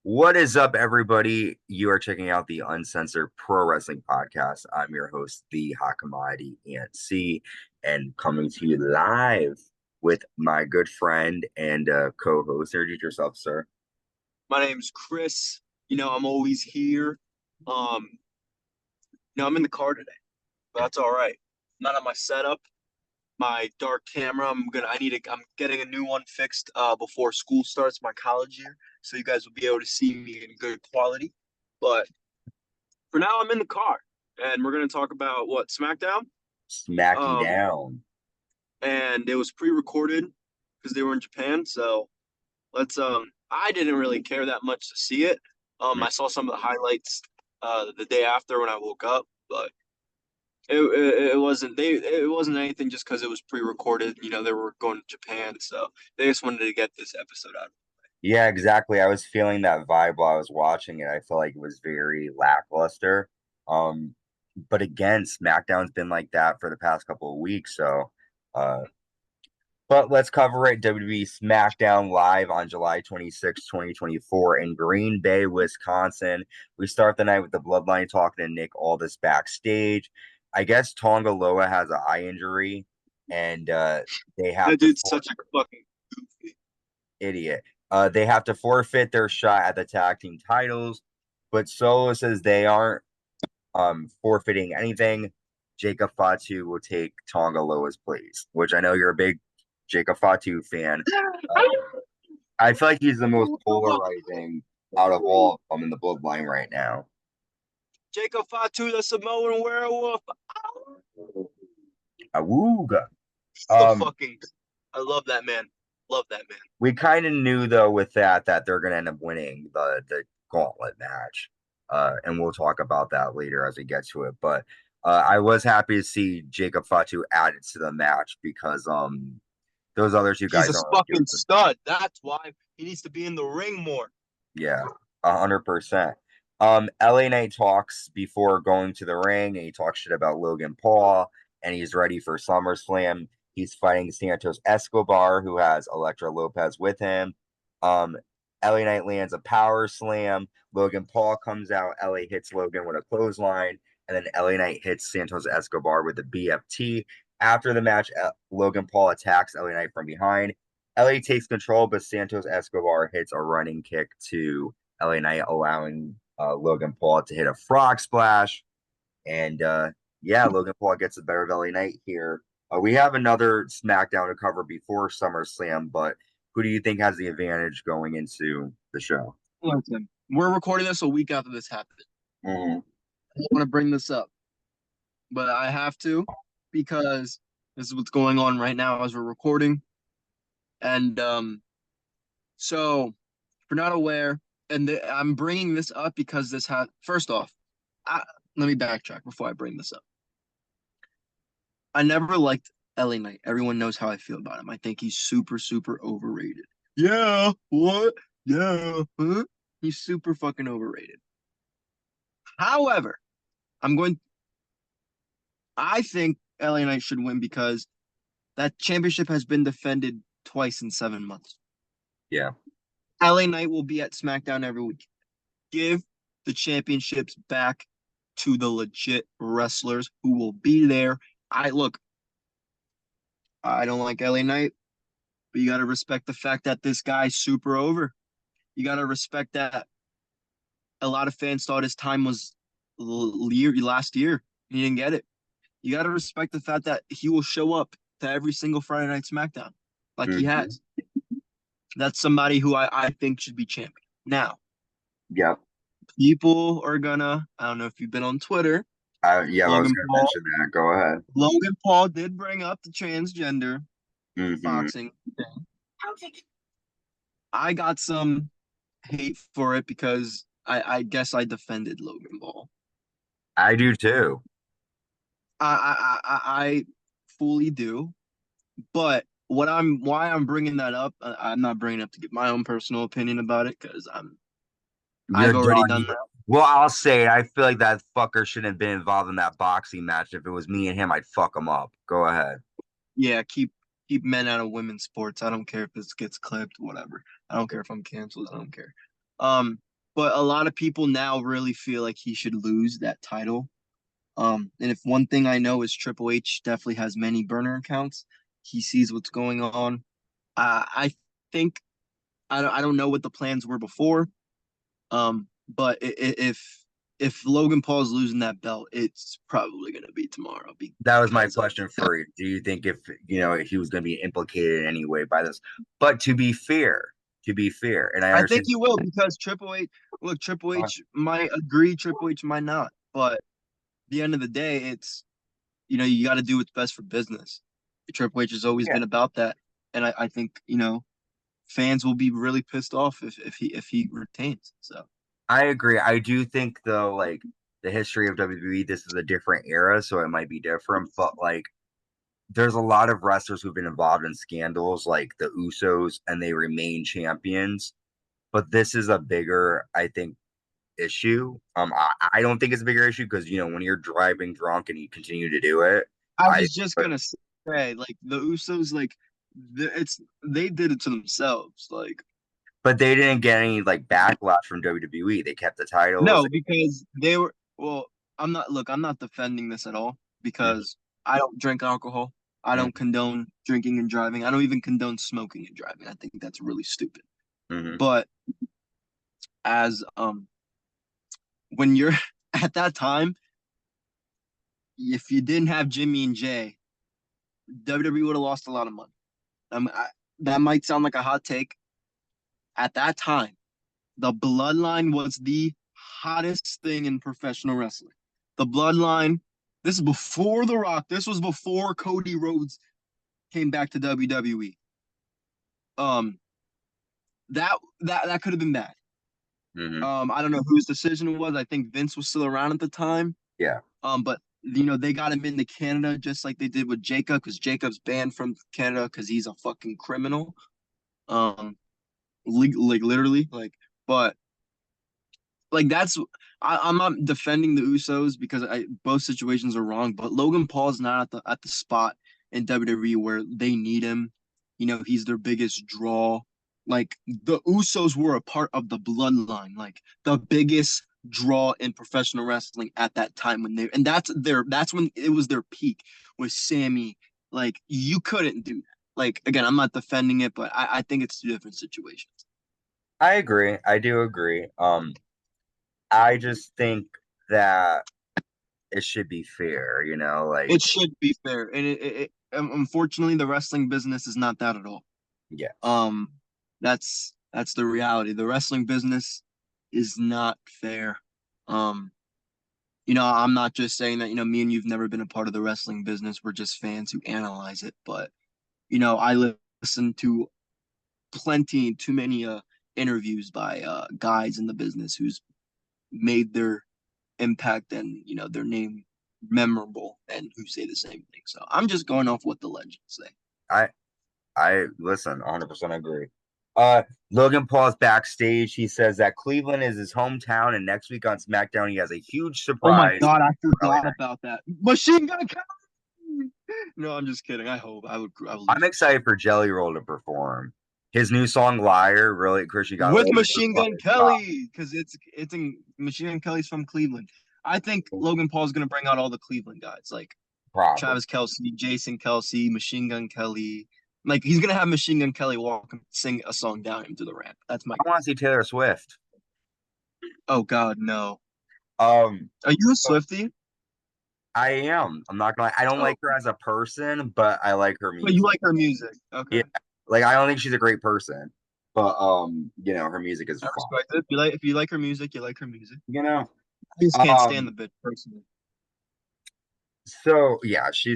What is up, everybody? You are checking out the Uncensored Pro Wrestling Podcast. I'm your host, the Hot Commodity ANC, and coming to you live with my good friend and co-host. Introduce yourself, sir. My name's Chris. I'm always here. Um, I'm in the car today, but that's all right. I'm not on my setup, my dark camera. I'm getting a new one fixed before school starts, my college year, so you guys will be able to see me in good quality. But for now, I'm in the car, and we're gonna talk about what SmackDown. Smack you Um, down. and it was pre-recorded because they were in Japan, so I didn't really care that much to see it. I saw some of the highlights the day after when I woke up, but it wasn't anything just because it was pre-recorded. They were going to Japan, so they just wanted to get this episode out. Yeah, exactly. I was feeling that vibe while I was watching it. I felt like it was very lackluster. Um, but again, SmackDown's been like that for the past couple of weeks, so uh but let's cover it. WWE SmackDown live on July 26, 2024 in Green Bay, Wisconsin. We start the night with the Bloodline talking to Nick Aldis backstage. I guess Tonga Loa has an eye injury and they have That to dude's such a fucking goofy. idiot. They have to forfeit their shot at the tag team titles, but Solo says they aren't forfeiting anything. Jacob Fatu will take Tonga Loa's place, which I know you're a big Jacob Fatu fan. Uh, I feel like he's the most polarizing out of all of them in the bloodline right now. Jacob Fatu, the Samoan werewolf. Awooga. So Um, fucking. I love that man. Love that man. we kind of knew though with that they're gonna end up winning the gauntlet match. And we'll talk about that later as we get to it. But I was happy to see Jacob Fatu added to the match because those other two He's guys a aren't really fucking doing. stud. That's why he needs to be in the ring more. Yeah, 100%. LA Knight talks before going to the ring, and he talks shit about Logan Paul, and he's ready for SummerSlam. He's fighting Santos Escobar, who has Elektra Lopez with him. LA Knight lands a power slam. Logan Paul comes out. LA hits Logan with a clothesline, and then LA Knight hits Santos Escobar with a BFT. After the match, Logan Paul attacks LA Knight from behind. LA takes control, but Santos Escobar hits a running kick to LA Knight, allowing Logan Paul to hit a frog splash. And yeah, Logan Paul gets the better of LA Knight here. We have another SmackDown to cover before SummerSlam, but who do you think has the advantage going into the show? Listen, we're recording this a week after this happened. Mhm. I don't want to bring this up, but I have to because this is what's going on right now as we're recording. And so if you're not aware, I'm bringing this up because this had first off, let me backtrack before I bring this up. I never liked LA Knight. Everyone knows how I feel about him. I think he's super, super overrated. Yeah, what? Yeah, huh? He's super fucking overrated. However, I'm going. I think LA Knight should win because that championship has been defended twice in 7 months. Yeah. LA Knight will be at SmackDown every week. Give the championships back to the legit wrestlers who will be there. I don't like LA Knight, but you got to respect the fact that this guy's super over. You got to respect that a lot of fans thought his time was last year. He didn't get it. You got to respect the fact that he will show up to every single Friday Night SmackDown like he Mhm. has. That's somebody who I think should be champion. Now, Yep. people are gonna, I don't know if you've been on Twitter, Yeah, I was Logan going to Paul. mention that. Go ahead. Logan Paul did bring up the transgender Hmm. boxing thing. I got some hate for it because I guess I defended Logan Paul. I do too. I fully do, but why I'm bringing that up, I'm not bringing it up to give my own personal opinion about it because You're I've already done. done that. Well, I'll say it. I feel like that fucker shouldn't have been involved in that boxing match. If it was me and him, I'd fuck him up. Go ahead. Yeah, keep men out of women's sports. I don't care if this gets clipped, whatever. I don't care if I'm canceled. I don't care. Um, but a lot of people now really feel like he should lose that title. And if one thing I know is Triple H definitely has many burner accounts. He sees what's going on. I think I don't know what the plans were before. But if Logan Paul's losing that belt, it's probably gonna be tomorrow That was my because of question for you. Do you think if he was going to be implicated in any way by this? But to be fair, and I I think understand. he will because Triple H, look, Triple H might agree, Triple H might not. But at the end of the day, it's you got to do what's best for business. Triple H has always Yeah, been about that, and I think fans will be really pissed off if he retains. So I agree. I do think though, like the history of WWE, this is a different era, so it might be different. But like, there's a lot of wrestlers who've been involved in scandals, like the Usos, and they remain champions. But this is a bigger, I think, issue. I don't think it's a bigger issue because when you're driving drunk and you continue to do it, I I. was just But, gonna say, like the Usos, like they did it to themselves. Like but they didn't get any like backlash from WWE. They kept the titles. no, because they were well. I'm not defending this at all Mhm, because I don't drink alcohol. I don't mhm, condone drinking and driving. I don't even condone smoking and driving. I think that's really stupid. mhm. But as when you're at that time, if you didn't have Jimmy and Jay, WWE would have lost a lot of money. That might sound like a hot take. At that time, the Bloodline was the hottest thing in professional wrestling. The Bloodline, this is before The Rock. This was before Cody Rhodes came back to WWE. Um, that could have been bad. Mhm. I don't know whose decision it was. I think Vince was still around at the time. Yeah. But they got him into Canada just like they did with Jacob, because Jacob's banned from Canada because he's a fucking criminal. Um, like literally, but that's I'm not defending the Usos because both situations are wrong, but Logan Paul's not at the spot in WWE where they need him. He's their biggest draw. Like the Usos were a part of the bloodline, like the biggest draw in professional wrestling at that time and that's when it was their peak with Sammy. Like you couldn't do that. Like again, I'm not defending it, but I think it's two different situations. I agree. I do agree. I just think that it should be fair, like It should be fair, and unfortunately, the wrestling business is not that at all. yes. Um, that's the reality. The wrestling business is not fair. Um, I'm not just saying that, me and you've never been a part of the wrestling business. We're just fans who analyze it. But, I listen to plenty, too many interviews by guys in the business who's made their impact and, their name memorable and who say the same thing. So I'm just going off what the legends say. I I listen, 100% agree. Uh Logan Paul's backstage. He says that Cleveland is his hometown, and next week on SmackDown, he has a huge Oh my surprise. God, I LA forgot Knight. about that. Machine Gun Kelly. No, I'm just kidding. I would I'm lose my shit. excited for Jelly Roll to perform. His new song "Liar" really, Christian got With like Machine on Gun his top, Kelly, because it's in Machine Gun Kelly's from Cleveland. I think Logan Paul's gonna bring out all the Cleveland guys, like probably. Travis Kelsey, Jason Kelsey, Machine Gun Kelly. Like he's gonna have Machine Gun Kelly walk and sing a song down him to the ramp. That's my I want to guess. see Taylor Swift. Oh God, no. Um, Are you a Swiftie? I am. I'm not gonna. I don't Oh, like her as a person, but I like her but you music. like her music. Yeah, Okay. like I don't think she's a great person, but her music is I fun. respect it. If you like her music, you like her music. You know. I just can't stand the Um. bitch personally. So yeah, she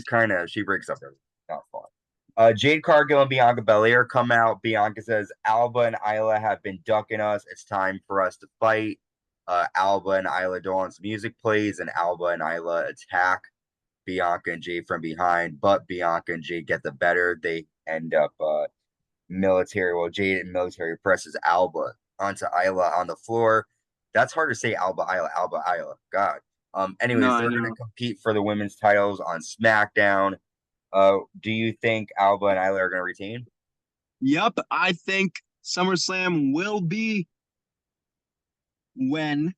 breaks up everything. Not fun. Jade Cargill and Bianca Belair come out. Bianca says Alba and Isla have been ducking us. It's time for us to fight. Alba and Isla Dawn's music plays, and Alba and Isla attack Bianca and Jade from behind, but Bianca and Jade get the better. They end up military. Well, Jade and military presses Alba onto Isla on the floor. That's hard to say. Alba, Isla. God. No, Anyways, I they're gonna know. compete for the women's titles on SmackDown. Do you think Alba and Isla are gonna retain? Yep, I think SummerSlam will be when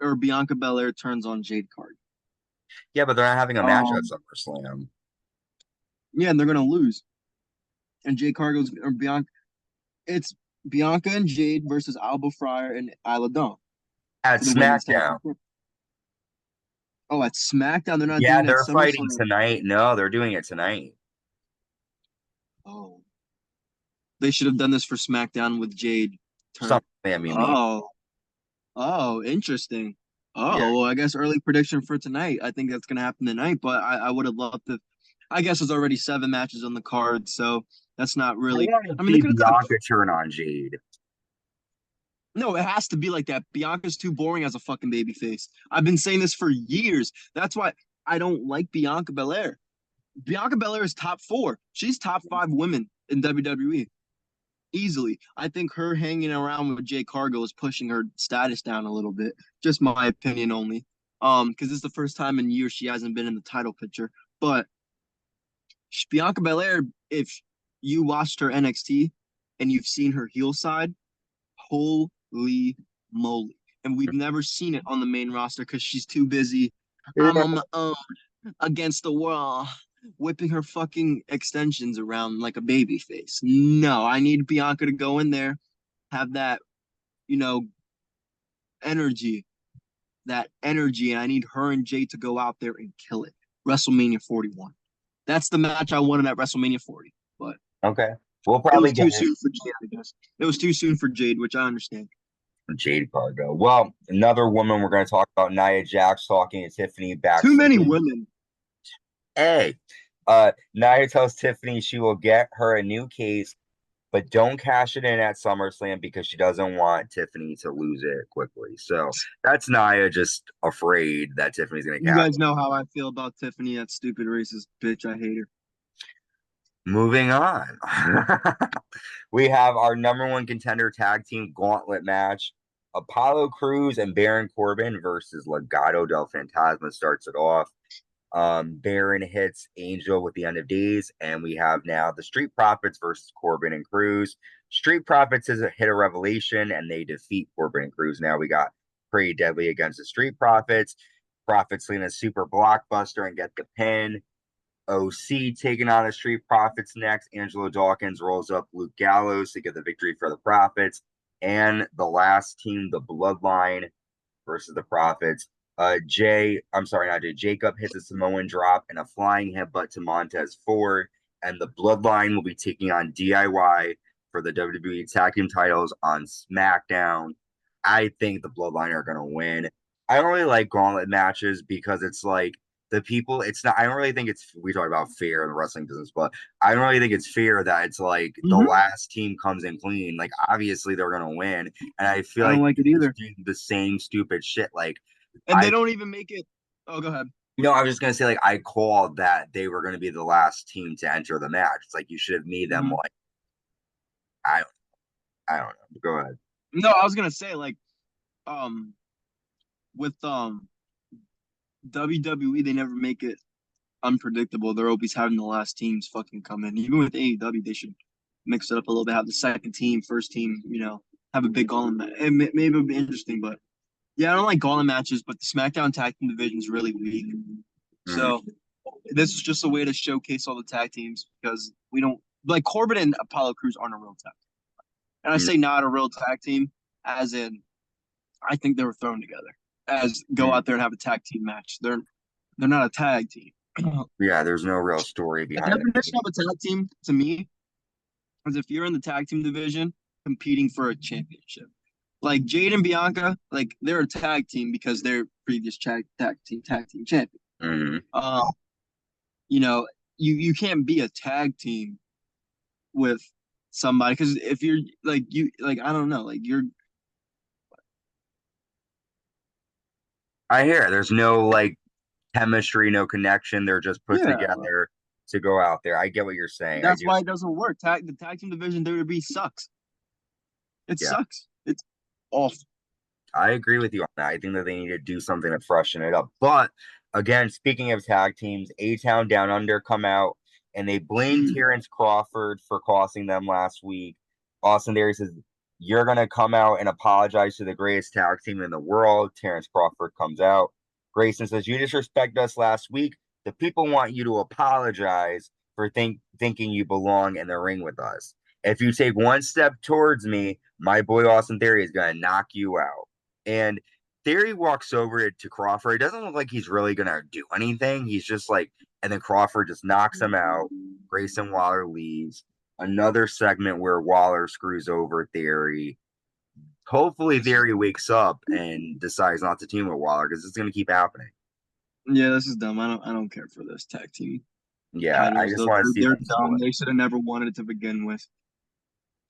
or Bianca Belair turns on Jade Cargill. Yeah, but they're not having a match at Um, SummerSlam. yeah, and they're gonna lose. And Jade Cargill's or Bianca. It's Bianca and Jade versus Alba, Fyre, and Isla Dawn At for the women's tag SmackDown. team. Oh, at SmackDown, they're not Yeah, doing it at they're fighting SummerSlam. tonight. No, they're doing it tonight. Oh, they should have done this for SmackDown with Jade. Turn. SummerSlam, you mean? Oh, oh, interesting. Yeah. Oh, well, I guess early prediction for tonight. I think that's gonna happen tonight, but I would have loved to. I guess there's already 7 matches on the card, so that's not I really. want to I mean, they see could have done Bianca turn on Jade. No, it has to be like that. Bianca's too boring as a fucking baby face. I've been saying this for years. That's why I don't like Bianca Belair. Bianca Belair is top 4. She's top 5 women in WWE easily. I think her hanging around with Jay Cargill is pushing her status down a little bit. Just my opinion only. Because it's the first time in years she hasn't been in the title picture. But Bianca Belair, if you watched her NXT and you've seen her heel side, holy moly. And we've never seen it on the main roster because she's too busy. I'm on my own against the world, whipping her fucking extensions around like a baby face. No, I need Bianca to go in there, have that, you know, energy, and I need her and Jay to go out there and kill it. WrestleMania 41. That's the match I wanted at WrestleMania 40. But Okay. We'll it probably was get too soon for Jade, I guess. It was too soon for Jade, which I understand. Jade Cargo. Well, another woman we're going to talk about, Nia Jax talking to Tiffany Too many backstage. women. Hey, Nia tells Tiffany she will get her a new case, but don't cash it in at SummerSlam because she doesn't want Tiffany to lose it quickly. So that's Nia just afraid that Tiffany's going to You cash guys it. know how I feel about Tiffany, that stupid racist bitch. I hate her. Moving on. We have our number 1 contender tag team gauntlet match. Apollo Crews and Baron Corbin versus Legado Del Fantasma starts it off. Baron hits Angel with the end of days, and we have now the Street Profits versus Corbin and Crews. Street Profits is a hit a revelation, and they defeat Corbin and Crews. Now we got Pretty Deadly against the Street Profits. Profits lean a super blockbuster and get the pin. OC taking on the Street Profits next. Angelo Dawkins rolls up Luke Gallows to get the victory for the Profits. And the last team, the Bloodline versus the Profits. Jacob hits a Samoan drop and a flying headbutt to Montez Ford. And the Bloodline will be taking on DIY for the WWE Tag Team titles on SmackDown. I think the Bloodline are going to win. I don't really like gauntlet matches because it's like, the people, it's not, I don't really think it's, we talk about fair in the wrestling business, but I don't really think it's fair that it's like the last team comes in clean. Like, obviously they're going to win. And I feel I don't like it either. the same stupid shit. Like, And they don't even make it. Oh, go ahead. I was just going to say, like, I called that they were going to be the last team to enter the match. It's like, you should have made them like, I don't know. Go ahead. No, I was going to say, like, with, WWE, they never make it unpredictable. They're always having the last teams fucking come in. Even with AEW, they should mix it up a little bit. Have the second team, first team, have a big gauntlet match. Maybe it would be interesting, but yeah, I don't like gauntlet matches. But the SmackDown tag team division is really weak. So this is just a way to showcase all the tag teams because we don't like Corbin and Apollo Crews aren't a real tag. And I say not a real tag team, as in I think they were thrown together as go out there and have a tag team match. They're not a tag team. Yeah, there's no real story The behind it. definition of a tag team to me is if you're in the tag team division competing for a championship. Like Jade and Bianca, like they're a tag team because they're previous tag team champion. You can't be a tag team with somebody because if you're I don't know, like you're. I hear there's no like chemistry, no connection. They're just put together to go out there. I get what you're saying. That's why it doesn't work. The tag team division WWE sucks. It sucks. It's awful. I agree with you on that. I think that they need to do something to freshen it up. But again, speaking of tag teams, A-Town Down Under come out and they blame Terrance Crawford for costing them last week. Austin Theory says you're going to come out and apologize to the greatest tag team in the world. Terrance Crawford comes out. Grayson says, you disrespected us last week. The people want you to apologize for thinking you belong in the ring with us. If you take one step towards me, my boy Austin Theory is going to knock you out. And Theory walks over to Crawford. It doesn't look like he's really going to do anything. He's just like, and then Crawford just knocks him out. Grayson Waller leaves. Another segment where Waller screws over Theory. Hopefully, Theory wakes up and decides not to team with Waller because it's going to keep happening. Yeah, this is dumb. I don't care for this tag team Yeah, I titles. just want to see They're them dumb. split. They should have never wanted it to begin with.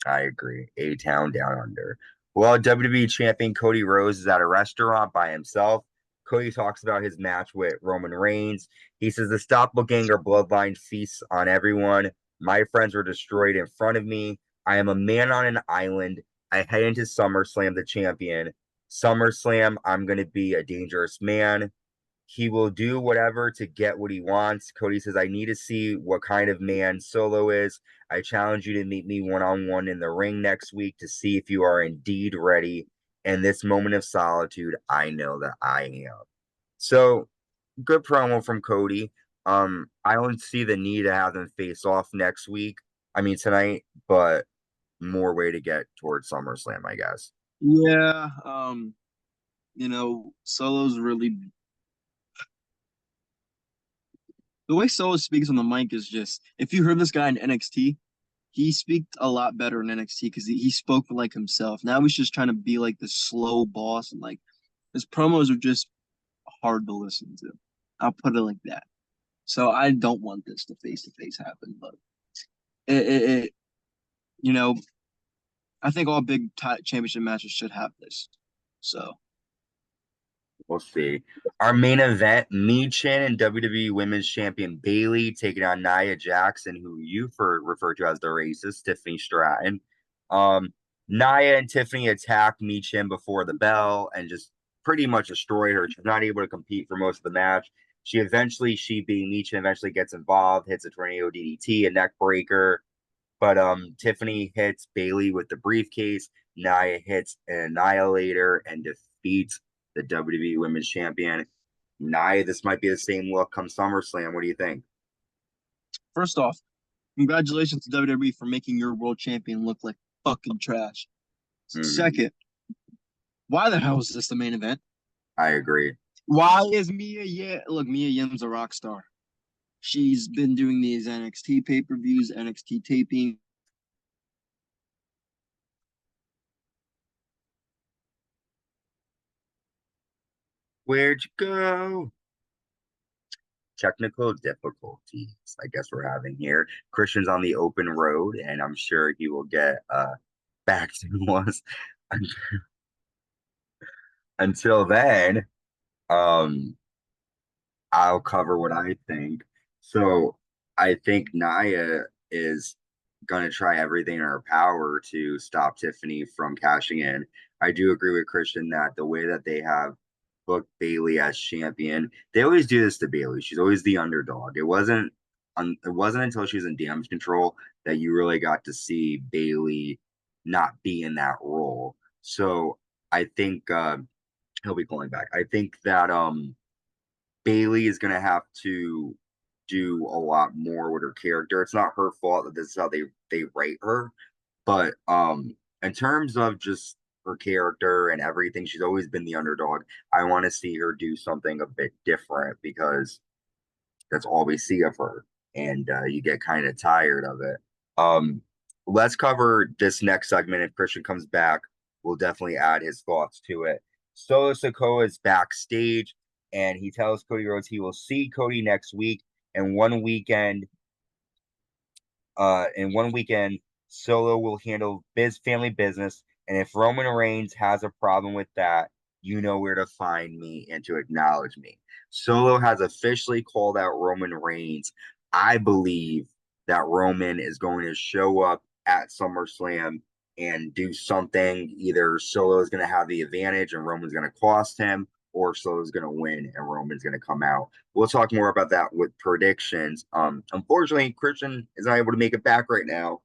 I agree. A-Town Down Under. Well, WWE Champion Cody Rhodes is at a restaurant by himself. Cody talks about his match with Roman Reigns. He says the doppelganger bloodline feasts on everyone. My friends were destroyed in front of me. I am a man on an island. I head into SummerSlam the champion. SummerSlam, I'm going to be a dangerous man. He will do whatever to get what he wants. Cody says, I need to see what kind of man Solo is. I challenge you to meet me one on one in the ring next week to see if you are indeed ready. In this moment of solitude, I know that I am. So, good promo from Cody. I don't see the need to have them face off next week. I mean, tonight, but more way to get towards SummerSlam, I guess. Yeah, Solo's really the way Solo speaks on the mic is just if you heard this guy in NXT, he speaks a lot better in NXT because he spoke like himself. Now he's just trying to be like this slow boss and like his promos are just hard to listen to. I'll put it like that. So I don't want this to face happen, but it you know, I think all big championship matches should have this. So We'll see. Our main event, Michin and WWE Women's Champion Bayley taking on Nia Jackson, who you refer to as the racist, Tiffany Stratton. Nia and Tiffany attacked Michin before the bell and just pretty much destroyed her. She's not able to compete for most of the match. She being Michin, eventually gets involved, hits a tornado DDT, a neck breaker. But Tiffany hits Bayley with the briefcase. Nia hits an annihilator and defeats the WWE Women's Champion. Nia, this might be the same look come SummerSlam. What do you think? first off, congratulations to WWE for making your world champion look like fucking trash. Mm, Second, why the hell is this the main event? I agree. Why is Mia Yim? Look, Mia Yim's a rock star. She's been doing these NXT pay-per-views, NXT taping. Where'd you go? Technical difficulties, I guess we're having here. Christian's on the open road, and I'm sure he will get back to us. Until then, um, I'll cover what I think. So I think Naya is going to try everything in her power to stop Tiffany from cashing in. I do agree with Christian that the way that they have booked Bayley as champion, they always do this to Bayley. She's always the underdog. It wasn't until she was in Damage Control that you really got to see Bayley not be in that role. So I think he'll be calling back. I think that Bayley is going to have to do a lot more with her character. It's not her fault that this is how they write her, but in terms of just her character and everything, she's always been the underdog. I want to see her do something a bit different because that's all we see of her, and you get kind of tired of it. Um, let's cover this next segment. If Christian comes back, we'll definitely add his thoughts to it. Solo Sikoa is backstage, and he tells Cody Rhodes he will see Cody next week. And one weekend, Solo will handle family business. And if Roman Reigns has a problem with that, you know where to find me and to acknowledge me. Solo has officially called out Roman Reigns. I believe that Roman is going to show up at SummerSlam and do something. Either Solo is going to have the advantage and Roman's going to cost him, or Solo's going to win and Roman's going to come out. We'll talk more about that with predictions. Unfortunately, Christian is not able to make it back right now.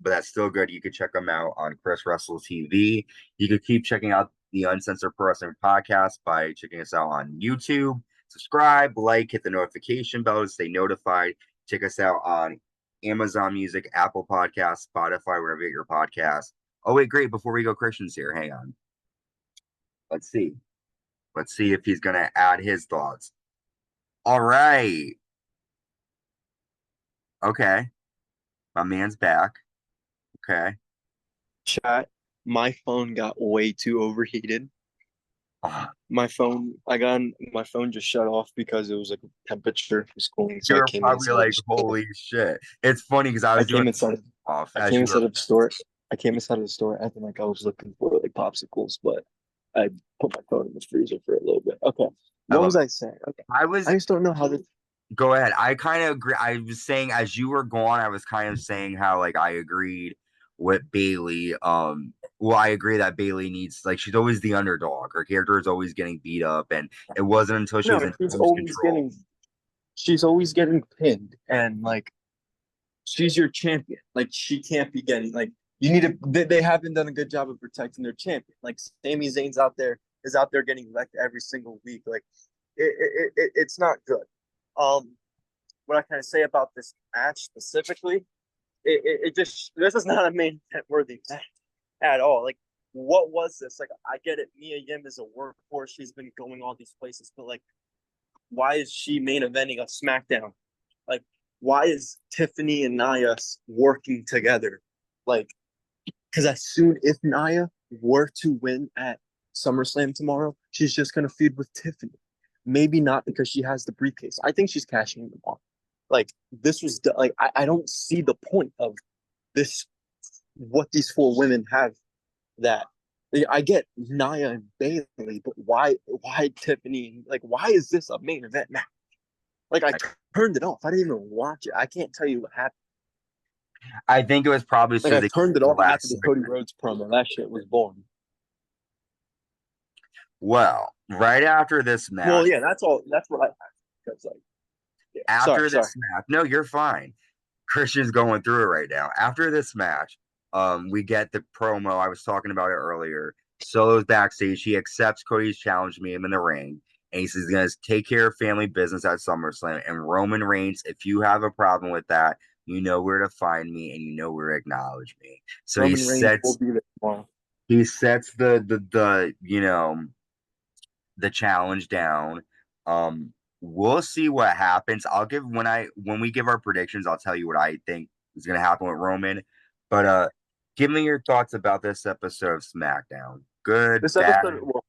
but that's still good. You could check them out on Chris Russell TV. You could keep checking out the Uncensored Pro Wrestling Podcast by checking us out on YouTube. Subscribe, like, hit the notification bell to stay notified. Check us out on Amazon Music, Apple Podcasts, Spotify, wherever you get your podcasts. Oh, wait, great. Before we go, Christian's here. Hang on. Let's see. Let's see if he's going to add his thoughts. All right. Okay. My man's back. Okay. Chat, my phone got way too overheated. My phone just shut off because it was like temperature was cooling. So You're probably like, holy shit. It's funny because I came inside of the store. I came inside of the store acting like I was looking for like popsicles, but I put my phone in the freezer for a little bit. Okay. What was I saying? Okay. I just don't know how to go ahead. I kind of agree. I was saying as you were gone, I was kind of saying how like I agreed with Bayley. Well, I agree that Bayley needs, like, she's always the underdog. Her character is always getting beat up, and it wasn't until she was in control. She's always getting pinned, and like she's your champion. Like she can't be getting like you need to. They haven't done a good job of protecting their champion. Like Sami Zayn's out there getting wrecked every single week. Like it's not good. What I can say about this match specifically, this is not a main event worthy match at all. Like, what was this? Like, I get it. Mia Yim is a workhorse. She's been going all these places, but like, why is she main eventing a SmackDown? Like, why is Tiffany and Nia working together? Like, because if Nia were to win at SummerSlam tomorrow, she's just gonna feud with Tiffany. Maybe not because she has the briefcase. I think she's cashing them off. Like this was like I don't see the point of this. What these four women have that I get Nia and Bayley, but why Tiffany? Like why is this a main event match? Like I turned it off. I didn't even watch it. I can't tell you what happened. I think it was probably like I turned it off after the Cody Rhodes promo. That shit was boring. Well, right after this match. Well, yeah, that's all. That's what I. That's like. Yeah. After this match, no, you're fine. Christian's going through it right now. After this match, we get the promo. I was talking about it earlier. Solo's backstage. He accepts Cody's challenge to meet him in the ring. And he says he's going to take care of family business at SummerSlam. And Roman Reigns, if you have a problem with that, you know where to find me and you know where to acknowledge me. So Roman he sets the you know, the challenge down. We'll see what happens. When we give our predictions, I'll tell you what I think is going to happen with Roman. But give me your thoughts about this episode of SmackDown. Good, this bad. episode, well,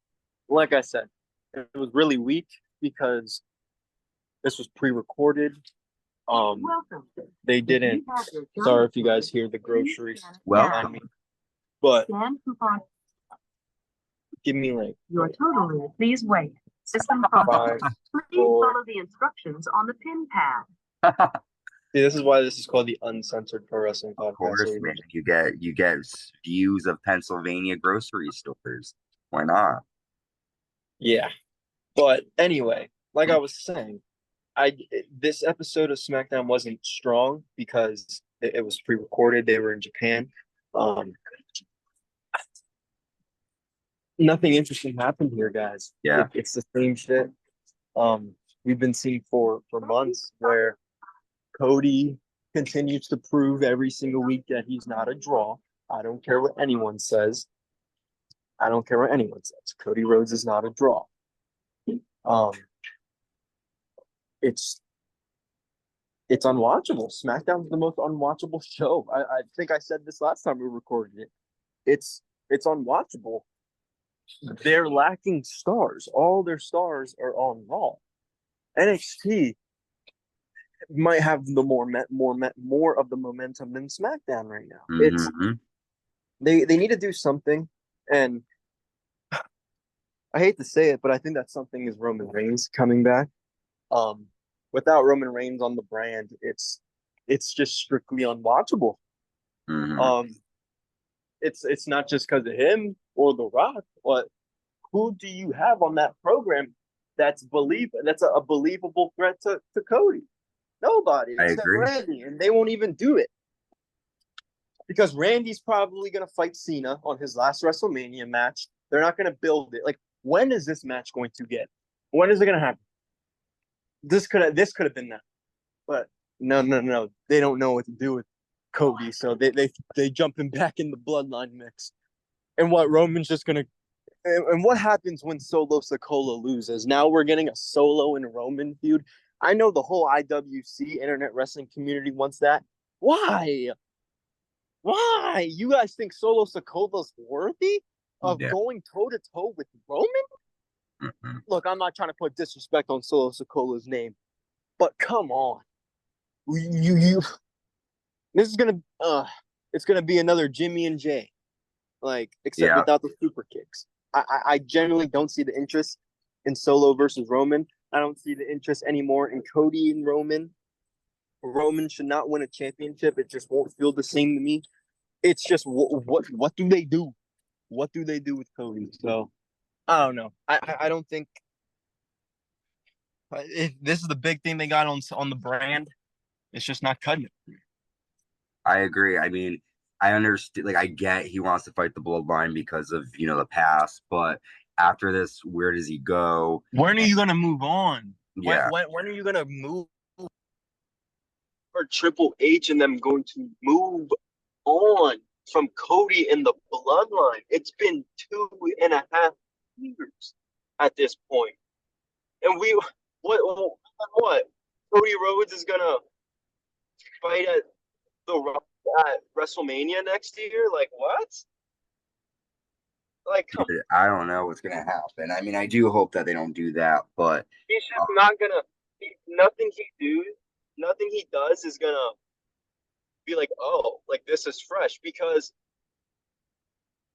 like I said, it was really weak because this was pre-recorded. They didn't. Sorry if you guys hear the groceries. Welcome. But give me like your total is. Please wait. System problem. Please follow the instructions on the pin pad. See, this is why this is called the Uncensored Pro Wrestling Podcast. Of course, man. You get views of Pennsylvania grocery stores. Why not? Yeah, but anyway, like I was saying, this episode of SmackDown wasn't strong because it was pre-recorded. They were in Japan. Nothing interesting happened here, guys. Yeah, it's the same shit. We've been seeing for months where Cody continues to prove every single week that he's not a draw. I don't care what anyone says. Cody Rhodes is not a draw. It's unwatchable. SmackDown's the most unwatchable show. I think I said this last time we recorded it. It's unwatchable. They're lacking stars. All their stars are on Raw. NXT might have the more of the momentum than SmackDown right now. Mm-hmm. They need to do something, and I hate to say it, but I think that something is Roman Reigns coming back. Without Roman Reigns on the brand, it's just strictly unwatchable. Mm-hmm. It's not just because of him or The Rock, but who do you have on that program that's a believable threat to Cody? Nobody. I agree. Randy, and they won't even do it. because Randy's probably gonna fight Cena on his last WrestleMania match. They're not gonna build it. Like, when is this match going to get? When is it gonna happen? This could have been that, but no. They don't know what to do with Cody, so they jump him back in the Bloodline mix. And what Roman's just gonna and what happens when Solo Sikoa loses? Now we're getting a Solo and Roman feud. I know the whole IWC Internet Wrestling community wants that. Why? Why? You guys think Solo Sikoa's worthy of going toe to toe with Roman? Mm-hmm. Look, I'm not trying to put disrespect on Solo Sikoa's name, but come on, you. This is it's gonna be another Jimmy and Jay, like except without the super kicks. I genuinely don't see the interest in Solo versus Roman. I don't see the interest anymore in Cody and Roman. Roman should not win a championship. It just won't feel the same to me. It's just what do they do? What do they do with Cody? So I don't know. I don't think if this is the big thing they got on the brand. It's just not cutting it. I agree. I mean, I understand. Like, I get he wants to fight the Bloodline because of the past, but after this, where does he go? When are you gonna move on? Yeah. When are you gonna move? Or Triple H and them going to move on from Cody and the Bloodline? It's been 2.5 years at this point, and what? Cody Rhodes is gonna fight at WrestleMania next year? Like, what? Like, I don't know what's gonna happen. I mean, I do hope that they don't do that, but he's just not gonna. Nothing he does is gonna be like, oh, like this is fresh, because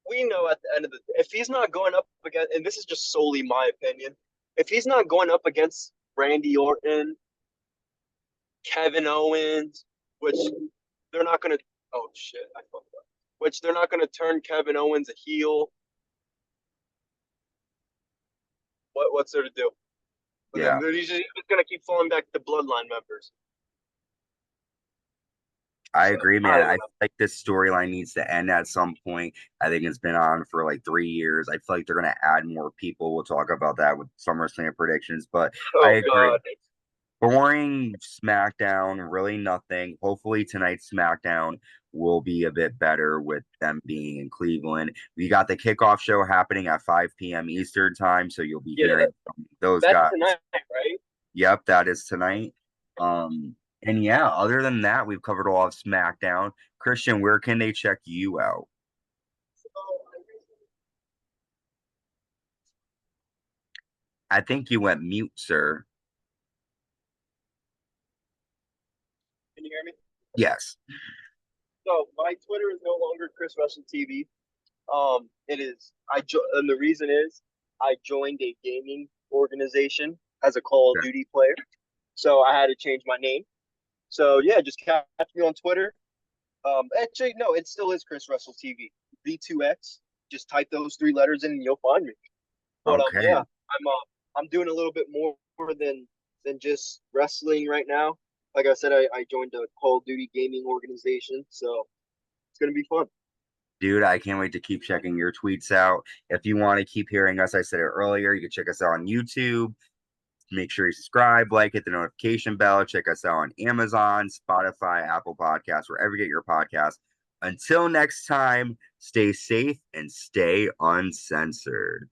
we know at the end of the day, if he's not going up against, and this is just solely my opinion, if he's not going up against Randy Orton, Kevin Owens, which they're not gonna. Oh shit, I fucked up. Which they're not gonna turn Kevin Owens a heel. What's there to do? yeah. He's just gonna keep falling back to Bloodline members. I agree, man. I feel like this storyline needs to end at some point. I think it's been on for like 3 years. I feel like they're going to add more people. We'll talk about that with SummerSlam predictions, but I agree. God. Boring SmackDown, really nothing. Hopefully tonight's SmackDown will be a bit better with them being in Cleveland. We got the kickoff show happening at 5 p.m. Eastern time, so you'll be hearing from those guys. Tonight, right? Yep, that is tonight. And yeah, other than that, we've covered all of SmackDown. Christian, where can they check you out? I think you went mute, sir. Can you hear me? Yes. So my Twitter is no longer Chris Russell TV. It is and the reason is I joined a gaming organization as a Call of Duty player, so I had to change my name. So yeah, just catch me on Twitter. Actually, no, it still is Chris Russell TV. V2X. Just type those 3 letters in and you'll find me. But yeah, I'm doing a little bit more than just wrestling right now. Like I said, I joined a Call of Duty gaming organization, so it's gonna be fun. Dude, I can't wait to keep checking your tweets out. If you want to keep hearing us, I said it earlier, you can check us out on YouTube. Make sure you subscribe, like, hit the notification bell. Check us out on Amazon, Spotify, Apple Podcasts, wherever you get your podcasts. Until next time, stay safe and stay uncensored.